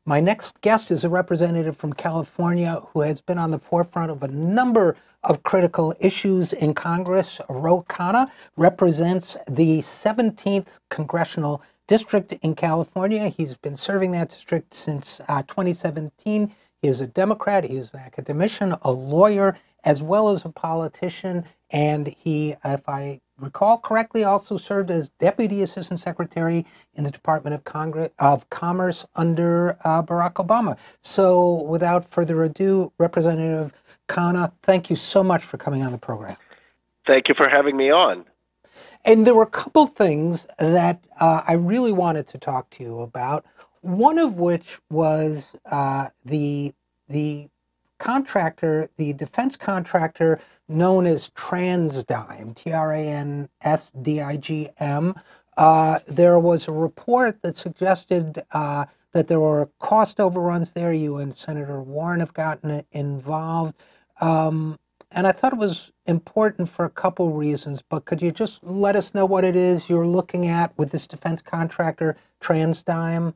My next guest is a representative from California who has been on the forefront of a number of critical issues in Congress. Khanna represents the 17th Congressional District in California. He's been serving that district since 2017. He is a Democrat, he is an academician, a lawyer, as well as a politician, and he, if I recall correctly, also served as Deputy Assistant Secretary in the Department of Commerce under Barack Obama. So without further ado, Representative Khanna, thank you so much for coming on the program. Thank you for having me on. And there were a couple things that I really wanted to talk to you about, one of which was the contractor, the defense contractor known as TransDigm, T-R-A-N-S-D-I-G-M. There was a report that suggested that there were cost overruns there. You and Senator Warren have gotten involved. And I thought it was important for a couple reasons, but could you just let us know what it is you're looking at with this defense contractor, TransDigm?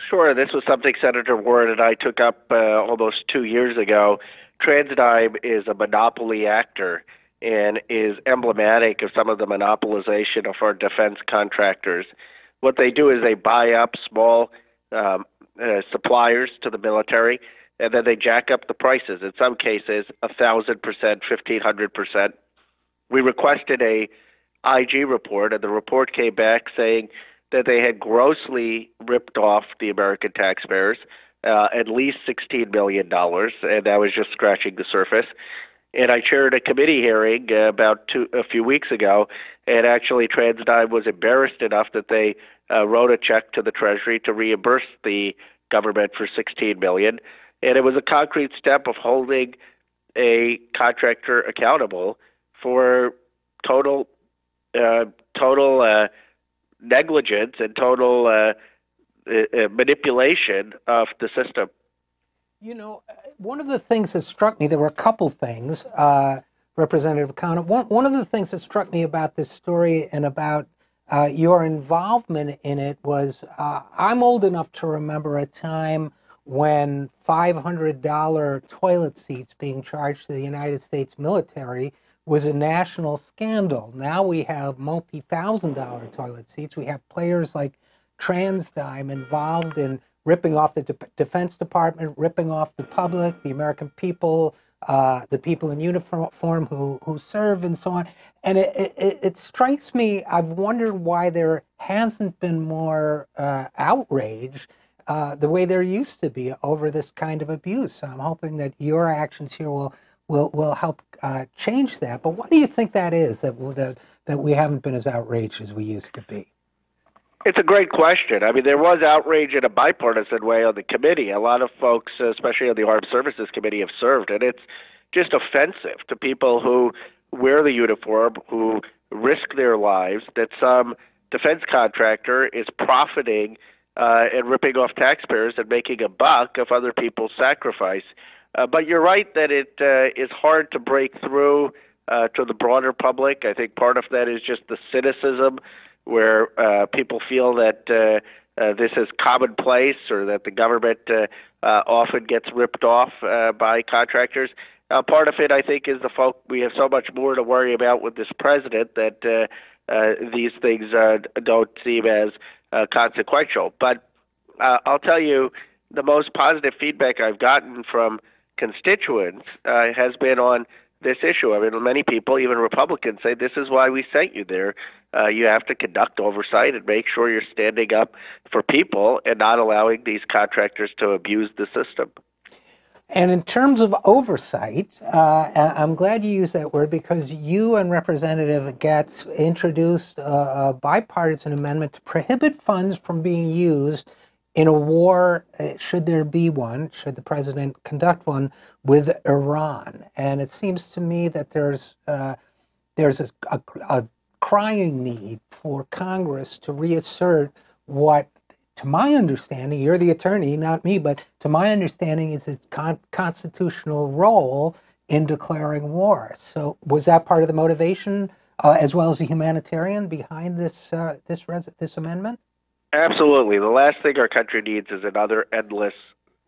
Sure. This was something Senator Warren and I took up almost 2 years ago. TransDigm is a monopoly actor and is emblematic of some of the monopolization of our defense contractors. What they do is they buy up small suppliers to the military, and then they jack up the prices, in some cases 1,000%, 1,500%. We requested a IG report, and the report came back saying that they had grossly ripped off the American taxpayers, at least $16 million, and that was just scratching the surface. And I chaired a committee hearing about a few weeks ago, and actually TransDigm was embarrassed enough that they wrote a check to the Treasury to reimburse the government for $16 million. And it was a concrete step of holding a contractor accountable for total negligence and total manipulation of the system. You know, one of the things that struck me, there were a couple things, Representative Khanna. One of the things that struck me about this story and about your involvement in it was, I'm old enough to remember a time when $500 toilet seats being charged to the United States military was a national scandal. Now we have multi-$1,000 toilet seats. We have players like TransDigm involved in ripping off the Defense Department, ripping off the public, the American people, the people in uniform who serve, and so on. And it strikes me, I've wondered why there hasn't been more outrage the way there used to be over this kind of abuse. I'm hoping that your actions here will help change that. But why do you think that is, that we haven't been as outraged as we used to be? It's a great question. I mean, there was outrage in a bipartisan way on the committee. A lot of folks, especially on the Armed Services Committee, have served, and it's just offensive to people who wear the uniform, who risk their lives, that some defense contractor is profiting and ripping off taxpayers and making a buck of other people's sacrifice. But you're right that it is hard to break through to the broader public. I think part of that is just the cynicism, where people feel that this is commonplace, or that the government often gets ripped off by contractors. Part of it, I think, is we have so much more to worry about with this president that these things don't seem as consequential. But I'll tell you, the most positive feedback I've gotten from constituents has been on this issue. I mean, many people, even Republicans, say this is why we sent you there. You have to conduct oversight and make sure you're standing up for people and not allowing these contractors to abuse the system. And in terms of oversight, I'm glad you used that word, because you and Representative Getz introduced a bipartisan amendment to prohibit funds from being used in a war, should there be one, should the president conduct one, with Iran. And it seems to me that there's a crying need for Congress to reassert what, to my understanding, you're the attorney, not me, but to my understanding is its constitutional role in declaring war. So was that part of the motivation, as well as the humanitarian, behind this amendment? Absolutely. The last thing our country needs is another endless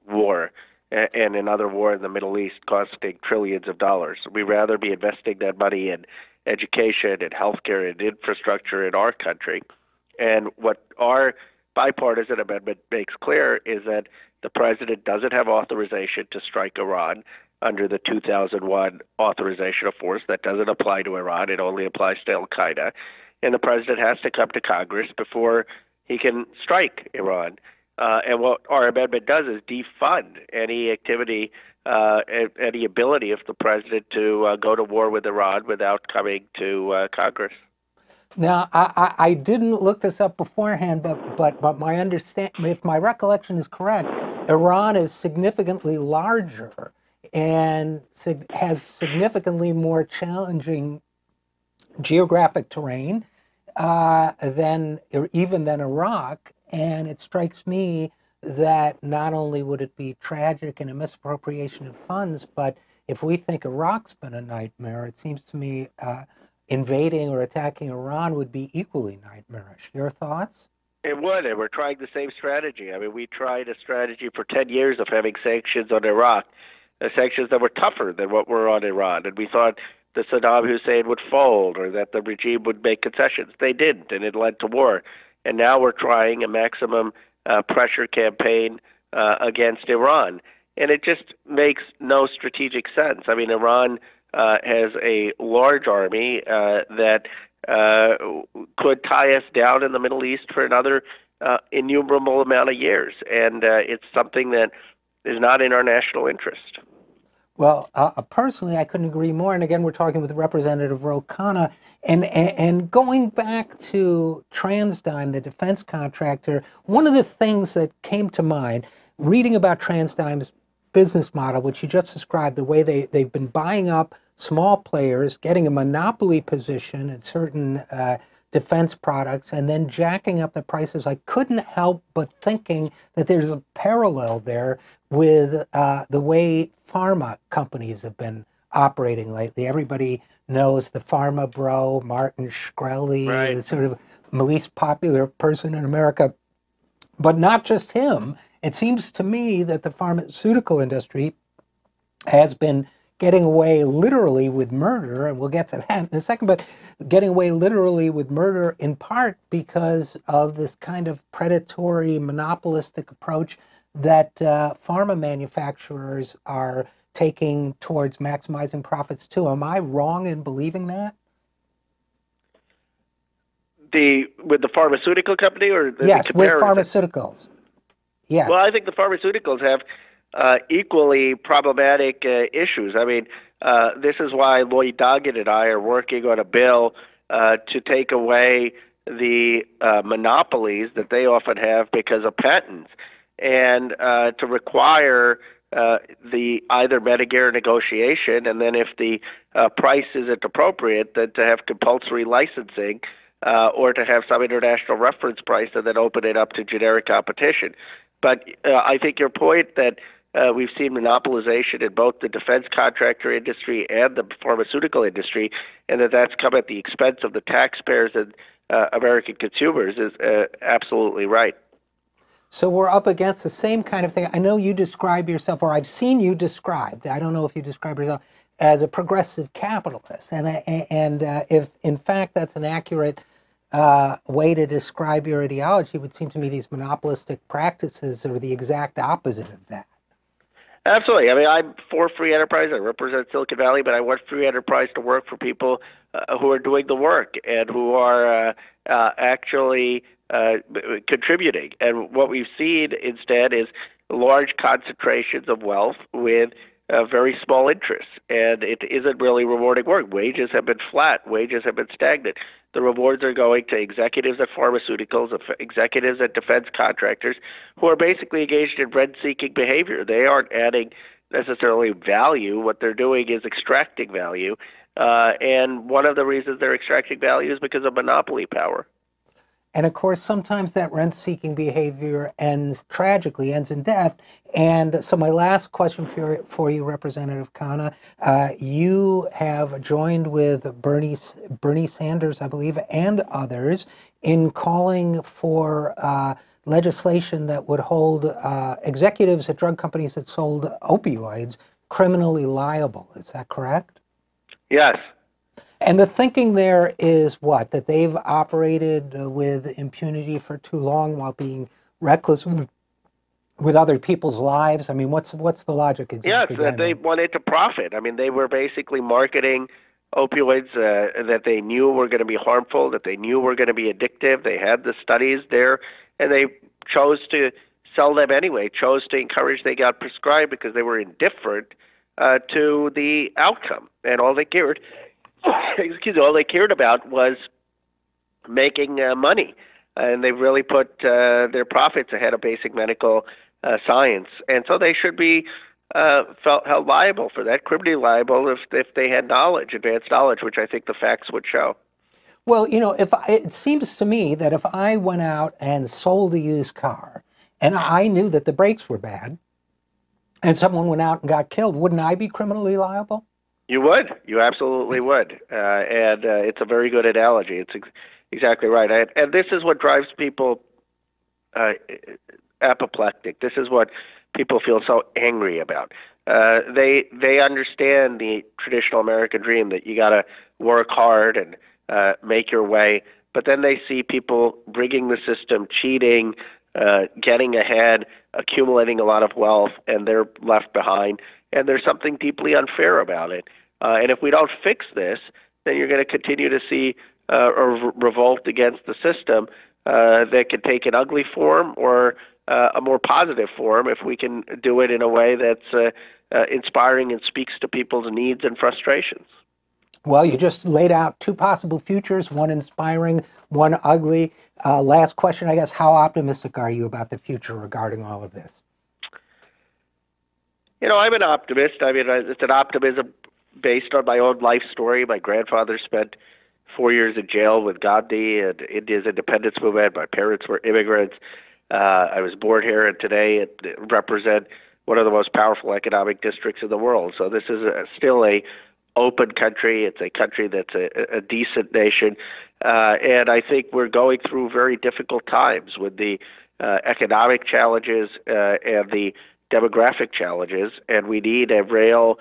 war and another war in the Middle East costing trillions of dollars. We'd rather be investing that money in education and healthcare and infrastructure in our country. And what our bipartisan amendment makes clear is that the president doesn't have authorization to strike Iran under the 2001 authorization of force. That doesn't apply to Iran. It only applies to Al Qaeda. And the president has to come to Congress before he can strike Iran. And what our amendment does is defund any activity, any ability of the president to go to war with Iran without coming to Congress. Now, I didn't look this up beforehand, but my if my recollection is correct, Iran is significantly larger and has significantly more challenging geographic terrain than Iraq. And it strikes me that not only would it be tragic and a misappropriation of funds, but if we think Iraq's been a nightmare, it seems to me invading or attacking Iran would be equally nightmarish. Your thoughts? It would, and we're trying the same strategy. I mean, we tried a strategy for 10 years of having sanctions on Iraq, sanctions that were tougher than what were on Iran, and we thought that Saddam Hussein would fold or that the regime would make concessions. They didn't, and it led to war. And now we're trying a maximum pressure campaign against Iran. And it just makes no strategic sense. I mean, Iran has a large army that could tie us down in the Middle East for another innumerable amount of years. And it's something that is not in our national interest. Well, personally, I couldn't agree more. And again, we're talking with Representative Khanna. And going back to TransDigm, the defense contractor, one of the things that came to mind, reading about TransDigm's business model, which you just described, the way they've been buying up small players, getting a monopoly position in certain defense products, and then jacking up the prices. I couldn't help but thinking that there's a parallel there with the way pharma companies have been operating lately. Everybody knows the pharma bro, Martin Shkreli, right, the sort of least popular person in America. But not just him. It seems to me that the pharmaceutical industry has been getting away literally with murder, and we'll get to that in a second, but getting away literally with murder in part because of this kind of predatory, monopolistic approach that pharma manufacturers are taking towards maximizing profits too. Am I wrong in believing that? With the pharmaceutical company or the yes, with pharmaceuticals. Yes. Well, I think the pharmaceuticals have equally problematic issues. I mean, this is why Lloyd Doggett and I are working on a bill to take away the monopolies that they often have because of patents, and to require the either Medicare negotiation, and then if the price isn't appropriate, then to have compulsory licensing, or to have some international reference price and then open it up to generic competition. But I think your point that we've seen monopolization in both the defense contractor industry and the pharmaceutical industry, and that's come at the expense of the taxpayers and American consumers is absolutely right. So we're up against the same kind of thing. I know you describe yourself, or I've seen you described, I don't know if you describe yourself, as a progressive capitalist. And if, in fact, that's an accurate way to describe your ideology, it would seem to me these monopolistic practices are the exact opposite of that. Absolutely. I mean, I'm for free enterprise. I represent Silicon Valley, but I want free enterprise to work for people who are doing the work and who are actually contributing. And what we've seen instead is large concentrations of wealth with very small interests, and it isn't really rewarding work. Wages have been flat. Wages have been stagnant. The rewards are going to executives at pharmaceuticals, executives at defense contractors, who are basically engaged in rent-seeking behavior. They aren't adding necessarily value. What they're doing is extracting value, and one of the reasons they're extracting value is because of monopoly power. And of course, sometimes that rent-seeking behavior tragically ends in death. And so my last question for you, Representative Khanna, you have joined with Bernie Sanders, I believe, and others in calling for legislation that would hold executives at drug companies that sold opioids criminally liable. Is that correct? Yes. And the thinking there is what? That they've operated with impunity for too long while being reckless with other people's lives? I mean, what's the logic exactly? Yes, that they wanted to profit. I mean, they were basically marketing opioids that they knew were going to be harmful, that they knew were going to be addictive. They had the studies there, and they chose to sell them anyway, chose to encourage they got prescribed because they were indifferent to the outcome. And all they cared, all they cared about was making money. And they really put their profits ahead of basic medical science. And so they should be held liable for that, criminally liable if they had knowledge, advanced knowledge, which I think the facts would show. Well, you know, it seems to me that if I went out and sold a used car and I knew that the brakes were bad and someone went out and got killed, wouldn't I be criminally liable? You would. You absolutely would. And it's a very good analogy. It's exactly right. And this is what drives people apoplectic. This is what people feel so angry about. They understand the traditional American dream that you got to work hard and make your way, but then they see people rigging the system, cheating, getting ahead, accumulating a lot of wealth, and they're left behind. And there's something deeply unfair about it. And if we don't fix this, then you're going to continue to see a revolt against the system that can take an ugly form or a more positive form if we can do it in a way that's inspiring and speaks to people's needs and frustrations. Well, you just laid out two possible futures, one inspiring, one ugly. Last question, I guess, how optimistic are you about the future regarding all of this? You know, I'm an optimist. I mean, it's an optimism based on my own life story. My grandfather spent 4 years in jail with Gandhi and India's independence movement. My parents were immigrants. I was born here, and today it represents one of the most powerful economic districts in the world. So this is still a open country. It's a country that's a decent nation. And I think we're going through very difficult times with the economic challenges and the demographic challenges, and we need a real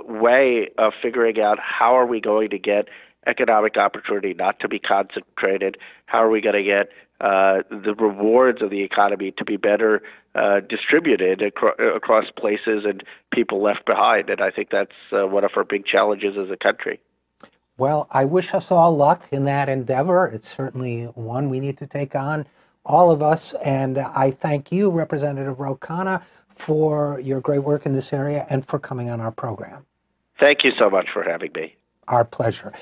way of figuring out how are we going to get economic opportunity not to be concentrated, how are we going to get the rewards of the economy to be better distributed across places and people left behind. And I think that's one of our big challenges as a country. Well, I wish us all luck in that endeavor. It's certainly one we need to take on, all of us. And I thank you, Representative Khanna, for your great work in this area and for coming on our program. Thank you so much for having me. Our pleasure.